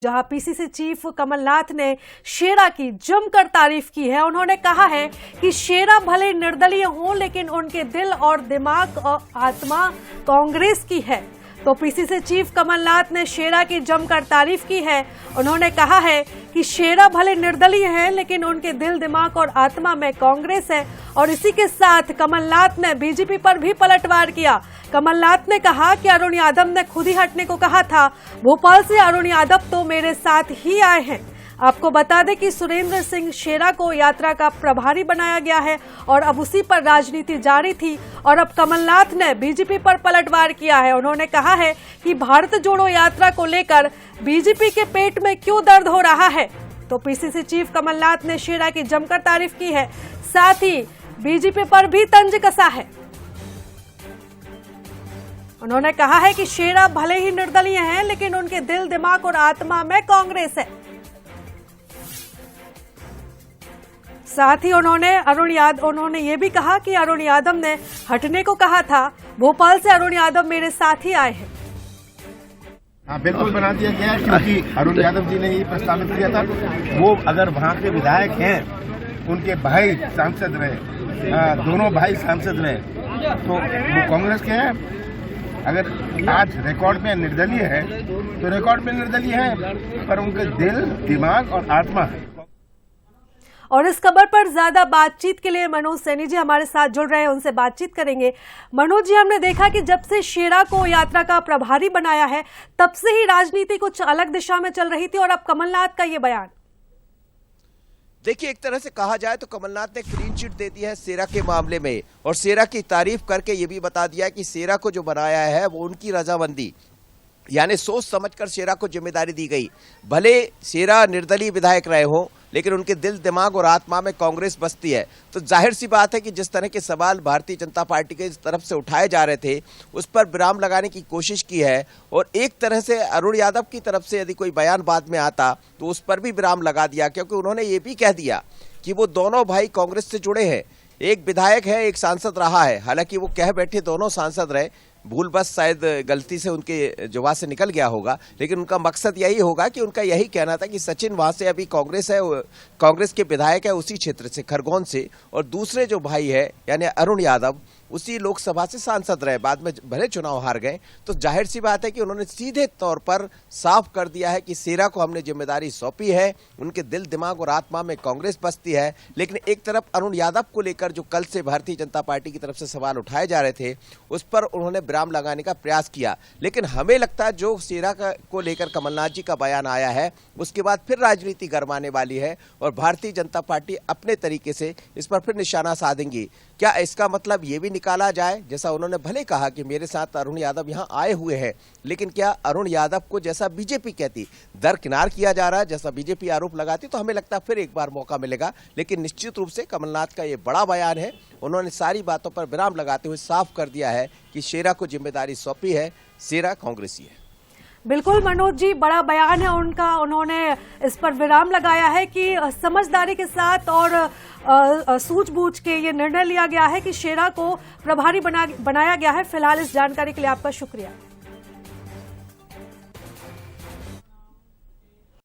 जहां PCC chief Kamal Nath ने शेरा की जमकर तारीफ की है। उन्होंने कहा है कि शेरा भले निर्दलीय हों लेकिन उनके दिल और दिमाग और आत्मा कांग्रेस की है। तो पीसीसी चीफ कमलनाथ ने शेरा की जमकर तारीफ की है। उन्होंने कहा है कि शेरा भले निर्दलीय हैं लेकिन उनके दिल दिमाग और आत्मा में कांग्रेस है। और इसी के साथ कमलनाथ ने बीजेपी पर भी पलटवार किया। कमलनाथ ने कहा कि अरुण यादव ने खुद ही हटने को कहा था। भोपाल से अरुण यादव तो मेरे साथ ही आए हैं। आपको बता दें कि सुरेंद्र सिंह शेरा को यात्रा का प्रभारी बनाया गया है और अब उसी पर राजनीति जारी थी और अब कमलनाथ ने बीजेपी पर पलटवार किया है। उन्होंने कहा है कि भारत जोड़ो यात्रा को लेकर बीजेपी के पेट में क्यों दर्द हो रहा है। तो पीसीसी चीफ कमलनाथ ने शेरा की जमकर तारीफ की है, साथ ही बीजेपी पर भी तंज कसा है। उन्होंने कहा है कि शेरा भले ही निर्दलीय हैं लेकिन उनके दिल दिमाग और आत्मा में कांग्रेस है। साथ ही उन्होंने ये भी कहा कि अरुण यादव ने हटने को कहा था। भोपाल से अरुण यादव मेरे साथ ही आए हैं। हाँ, बिल्कुल बना दिया गया है क्योंकि अरुण यादव जी ने ये प्रस्तावित किया था। वो अगर वहाँ के विधायक हैं, उनके भाई सांसद रहे, दोनों भाई सांसद रहे, तो वो कांग्रेस के हैं। अगर आज रिकॉर्ड में निर्दलीय है तो रिकॉर्ड में निर्दलीय है, पर उनके दिल दिमाग और आत्मा है। और इस खबर पर ज्यादा बातचीत के लिए मनोज सैनी जी हमारे साथ जुड़ रहे हैं, उनसे बातचीत करेंगे। मनोज जी, हमने देखा कि जब से शेरा को यात्रा का प्रभारी बनाया है तब से ही राजनीति कुछ अलग दिशा में चल रही थी और अब कमलनाथ का ये बयान। देखिए, एक तरह से कहा जाए तो कमलनाथ ने क्लीन चिट दे दी है शेरा के मामले में और शेरा की तारीफ करके ये भी बता दिया कि शेरा को जो बनाया है वो उनकी रजामंदी, यानी सोच समझकर शेरा को जिम्मेदारी दी गई। भले शेरा निर्दलीय विधायक रहे हों लेकिन उनके दिल दिमाग और आत्मा में कांग्रेस बसती है। तो जाहिर सी बात है कि जिस तरह के सवाल भारतीय जनता पार्टी के तरफ से उठाए जा रहे थे उस पर विराम लगाने की कोशिश की है। और एक तरह से अरुण यादव की तरफ से यदि कोई बयान बाद में आता तो उस पर भी विराम लगा दिया, क्योंकि उन्होंने ये भी कह दिया कि वो दोनों भाई कांग्रेस से जुड़े हैं। एक विधायक है, एक सांसद रहा है। हालांकि वो कह बैठे दोनों सांसद रहे, भूल बस शायद गलती से उनके जुबान से निकल गया होगा, लेकिन उनका मकसद यही होगा कि उनका यही कहना था कि सचिन वहां से अभी कांग्रेस है, कांग्रेस के विधायक है उसी क्षेत्र से, खरगोन से, और दूसरे जो भाई है यानी अरुण यादव उसी लोकसभा से सांसद रहे, बाद में भले चुनाव हार गए। तो जाहिर सी बात है कि उन्होंने सीधे तौर पर साफ कर दिया है कि शेरा को हमने जिम्मेदारी सौंपी है, उनके दिल दिमाग और आत्मा में कांग्रेस बसती है। लेकिन एक तरफ अरुण यादव को लेकर जो कल से भारतीय जनता पार्टी की तरफ से सवाल उठाए जा रहे थे उस पर उन्होंने विराम लगाने का प्रयास किया। लेकिन हमें लगता है जो शेरा को लेकर कमलनाथ जी का बयान आया है उसके बाद फिर राजनीति गरमाने वाली है और भारतीय जनता पार्टी अपने तरीके से इस पर फिर निशाना साधेंगी। क्या इसका मतलब ये भी निकाला जाए, जैसा उन्होंने भले कहा कि मेरे साथ अरुण यादव यहाँ आए हुए हैं, लेकिन क्या अरुण यादव को जैसा बीजेपी कहती दरकिनार किया जा रहा है, जैसा बीजेपी आरोप लगाती, तो हमें लगता है फिर एक बार मौका मिलेगा। लेकिन निश्चित रूप से कमलनाथ का ये बड़ा बयान है। उन्होंने सारी बातों पर विराम लगाते हुए साफ कर दिया है कि शेरा को जिम्मेदारी सौंपी है, शेरा कांग्रेसी है। बिल्कुल मनोज जी, बड़ा बयान है उनका। उन्होंने इस पर विराम लगाया है कि समझदारी के साथ और सूझबूझ के ये निर्णय लिया गया है कि शेरा को प्रभारी बनाया गया है। फिलहाल इस जानकारी के लिए आपका शुक्रिया।